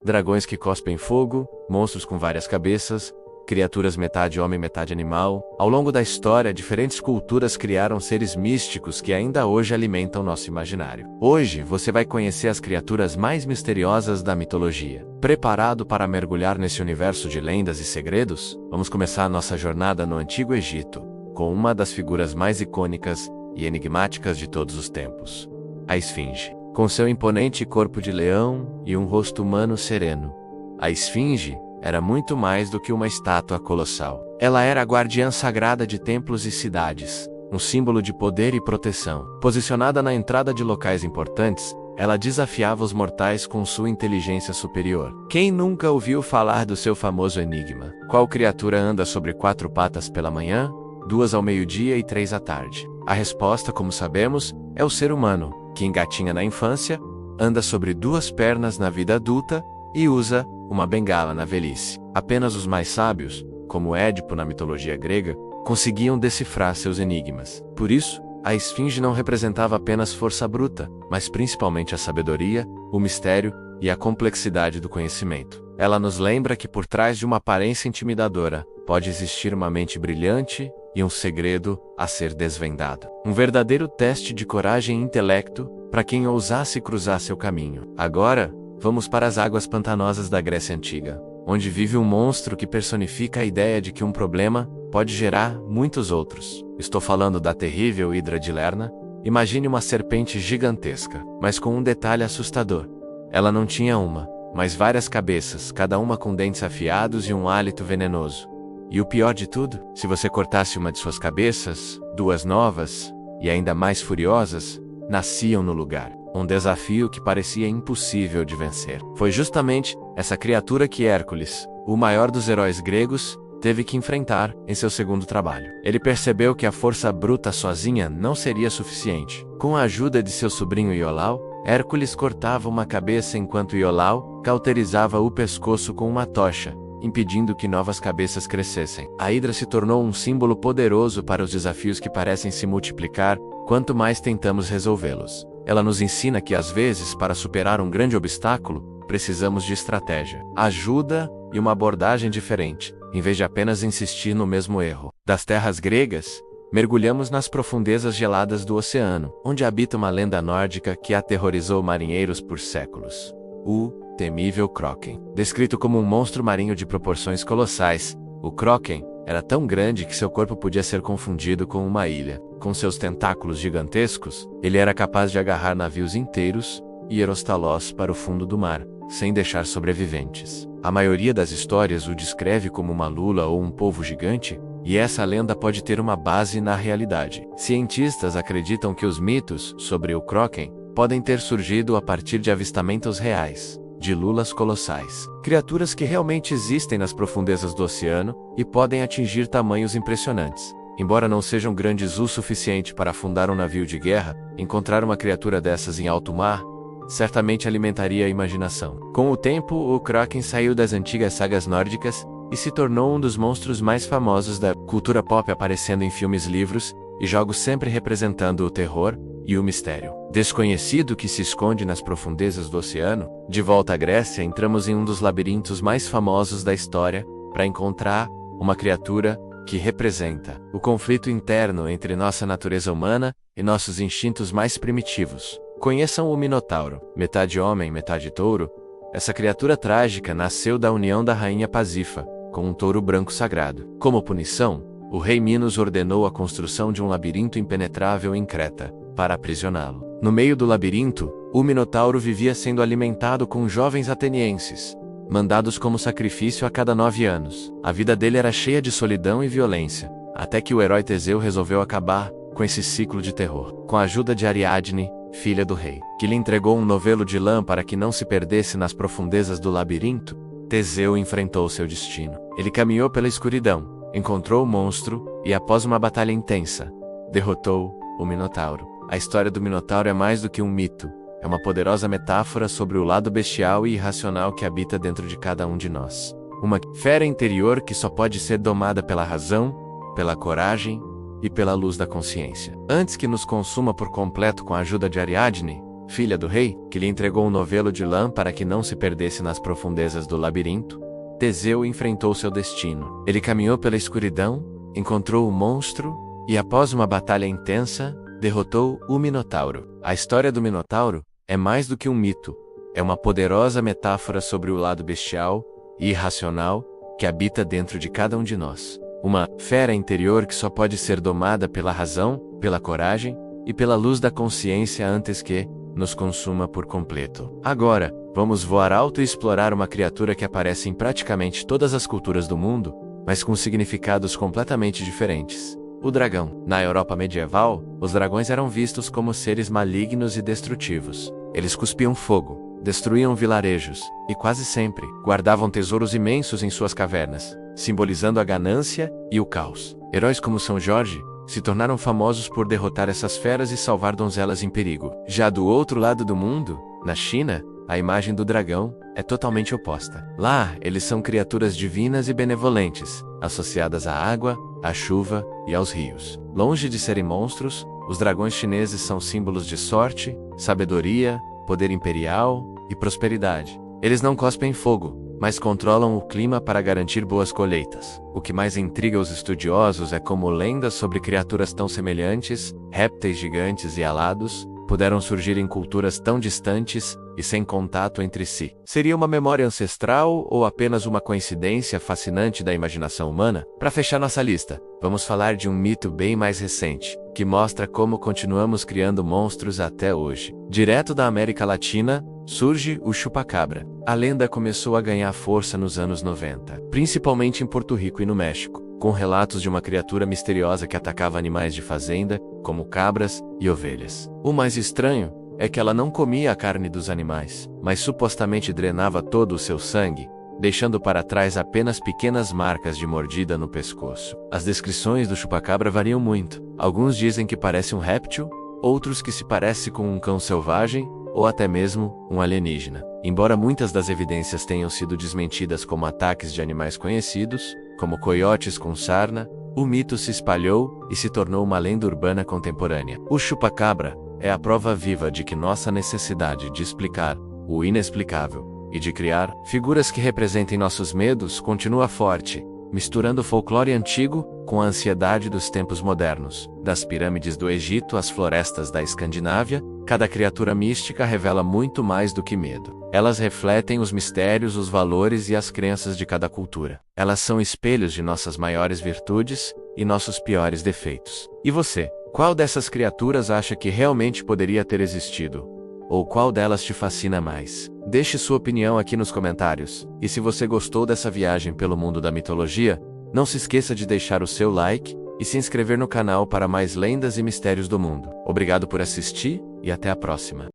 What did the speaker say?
dragões que cospem fogo, monstros com várias cabeças, criaturas metade homem, metade animal. Ao longo da história, diferentes culturas criaram seres místicos que ainda hoje alimentam nosso imaginário. Hoje, você vai conhecer as criaturas mais misteriosas da mitologia. Preparado para mergulhar nesse universo de lendas e segredos? Vamos começar nossa jornada no Antigo Egito, com uma das figuras mais icônicas e enigmáticas de todos os tempos: a Esfinge. Com seu imponente corpo de leão e um rosto humano sereno, a Esfinge era muito mais do que uma estátua colossal. Ela era a guardiã sagrada de templos e cidades, um símbolo de poder e proteção. Posicionada na entrada de locais importantes, ela desafiava os mortais com sua inteligência superior. Quem nunca ouviu falar do seu famoso enigma? Qual criatura anda sobre 4 patas pela manhã, 2 ao meio-dia e 3 à tarde? A resposta, como sabemos, é o ser humano, que engatinha na infância, anda sobre 2 pernas na vida adulta e usa uma bengala na velhice. Apenas os mais sábios, como Édipo na mitologia grega, conseguiam decifrar seus enigmas. Por isso, a Esfinge não representava apenas força bruta, mas principalmente a sabedoria, o mistério e a complexidade do conhecimento. Ela nos lembra que por trás de uma aparência intimidadora, pode existir uma mente brilhante e um segredo a ser desvendado. Um verdadeiro teste de coragem e intelecto para quem ousasse cruzar seu caminho. Agora, vamos para as águas pantanosas da Grécia Antiga, onde vive um monstro que personifica a ideia de que um problema pode gerar muitos outros. Estou falando da terrível Hidra de Lerna. Imagine uma serpente gigantesca, mas com um detalhe assustador. Ela não tinha uma, mas várias cabeças, cada uma com dentes afiados e um hálito venenoso. E o pior de tudo, se você cortasse uma de suas cabeças, 2 novas, e ainda mais furiosas, nasciam no lugar. Um desafio que parecia impossível de vencer. Foi justamente essa criatura que Hércules, o maior dos heróis gregos, teve que enfrentar em seu segundo trabalho. Ele percebeu que a força bruta sozinha não seria suficiente. Com a ajuda de seu sobrinho Iolau, Hércules cortava uma cabeça enquanto Iolau cauterizava o pescoço com uma tocha, impedindo que novas cabeças crescessem. A Hidra se tornou um símbolo poderoso para os desafios que parecem se multiplicar quanto mais tentamos resolvê-los. Ela nos ensina que, às vezes, para superar um grande obstáculo, precisamos de estratégia, ajuda e uma abordagem diferente, em vez de apenas insistir no mesmo erro. Das terras gregas, mergulhamos nas profundezas geladas do oceano, onde habita uma lenda nórdica que aterrorizou marinheiros por séculos: o temível Kraken. Descrito como um monstro marinho de proporções colossais, o Kraken era tão grande que seu corpo podia ser confundido com uma ilha. Com seus tentáculos gigantescos, ele era capaz de agarrar navios inteiros e erostá-los para o fundo do mar, sem deixar sobreviventes. A maioria das histórias o descreve como uma lula ou um polvo gigante, e essa lenda pode ter uma base na realidade. Cientistas acreditam que os mitos sobre o Kraken podem ter surgido a partir de avistamentos reais de lulas colossais, criaturas que realmente existem nas profundezas do oceano e podem atingir tamanhos impressionantes. Embora não sejam grandes o suficiente para afundar um navio de guerra, encontrar uma criatura dessas em alto mar certamente alimentaria a imaginação. Com o tempo, o Kraken saiu das antigas sagas nórdicas e se tornou um dos monstros mais famosos da cultura pop, aparecendo em filmes, livros e jogos, sempre representando o terror e o mistério desconhecido que se esconde nas profundezas do oceano. De volta à Grécia, entramos em um dos labirintos mais famosos da história para encontrar uma criatura que representa o conflito interno entre nossa natureza humana e nossos instintos mais primitivos. Conheçam o Minotauro, metade homem, metade touro. Essa criatura trágica nasceu da união da rainha Pasífae com um touro branco sagrado. Como punição, o rei Minos ordenou a construção de um labirinto impenetrável em Creta para aprisioná-lo. No meio do labirinto, o Minotauro vivia sendo alimentado com jovens atenienses, mandados como sacrifício a cada 9 anos. A vida dele era cheia de solidão e violência, até que o herói Teseu resolveu acabar com esse ciclo de terror. Com a ajuda de Ariadne, filha do rei, que lhe entregou um novelo de lã para que não se perdesse nas profundezas do labirinto, Teseu enfrentou seu destino. Ele caminhou pela escuridão, encontrou o monstro e, após uma batalha intensa, derrotou o Minotauro. A história do Minotauro é mais do que um mito. É uma poderosa metáfora sobre o lado bestial e irracional que habita dentro de cada um de nós. Uma fera interior que só pode ser domada pela razão, pela coragem e pela luz da consciência. Antes que nos consuma por completo com a ajuda de Ariadne, filha do rei, que lhe entregou um novelo de lã para que não se perdesse nas profundezas do labirinto, Teseu enfrentou seu destino. Ele caminhou pela escuridão, encontrou o monstro e, após uma batalha intensa, derrotou o Minotauro. A história do Minotauro é mais do que um mito. É uma poderosa metáfora sobre o lado bestial e irracional que habita dentro de cada um de nós. Uma fera interior que só pode ser domada pela razão, pela coragem e pela luz da consciência antes que nos consuma por completo. Agora, vamos voar alto e explorar uma criatura que aparece em praticamente todas as culturas do mundo, mas com significados completamente diferentes. O dragão. Na Europa medieval, os dragões eram vistos como seres malignos e destrutivos. Eles cuspiam fogo, destruíam vilarejos e, quase sempre, guardavam tesouros imensos em suas cavernas, simbolizando a ganância e o caos. Heróis como São Jorge se tornaram famosos por derrotar essas feras e salvar donzelas em perigo. Já do outro lado do mundo, na China, a imagem do dragão é totalmente oposta. Lá, eles são criaturas divinas e benevolentes, associadas à água, à chuva e aos rios. Longe de serem monstros, os dragões chineses são símbolos de sorte, sabedoria, poder imperial e prosperidade. Eles não cospem fogo, mas controlam o clima para garantir boas colheitas. O que mais intriga os estudiosos é como lendas sobre criaturas tão semelhantes, répteis gigantes e alados, puderam surgir em culturas tão distantes e sem contato entre si. Seria uma memória ancestral ou apenas uma coincidência fascinante da imaginação humana? Para fechar nossa lista, vamos falar de um mito bem mais recente, que mostra como continuamos criando monstros até hoje. Direto da América Latina, surge o chupacabra. A lenda começou a ganhar força nos anos 90, principalmente em Porto Rico e no México, com relatos de uma criatura misteriosa que atacava animais de fazenda, como cabras e ovelhas. O mais estranho é que ela não comia a carne dos animais, mas supostamente drenava todo o seu sangue, deixando para trás apenas pequenas marcas de mordida no pescoço. As descrições do chupacabra variam muito. Alguns dizem que parece um réptil, outros que se parece com um cão selvagem, ou até mesmo um alienígena. Embora muitas das evidências tenham sido desmentidas como ataques de animais conhecidos, como coiotes com sarna, o mito se espalhou e se tornou uma lenda urbana contemporânea. O chupacabra é a prova viva de que nossa necessidade de explicar o inexplicável e de criar figuras que representem nossos medos continua forte, misturando o folclore antigo com a ansiedade dos tempos modernos. Das pirâmides do Egito às florestas da Escandinávia, cada criatura mística revela muito mais do que medo. Elas refletem os mistérios, os valores e as crenças de cada cultura. Elas são espelhos de nossas maiores virtudes e nossos piores defeitos. E você? Qual dessas criaturas acha que realmente poderia ter existido? Ou qual delas te fascina mais? Deixe sua opinião aqui nos comentários. E se você gostou dessa viagem pelo mundo da mitologia, não se esqueça de deixar o seu like e se inscrever no canal para mais lendas e mistérios do mundo. Obrigado por assistir e até a próxima.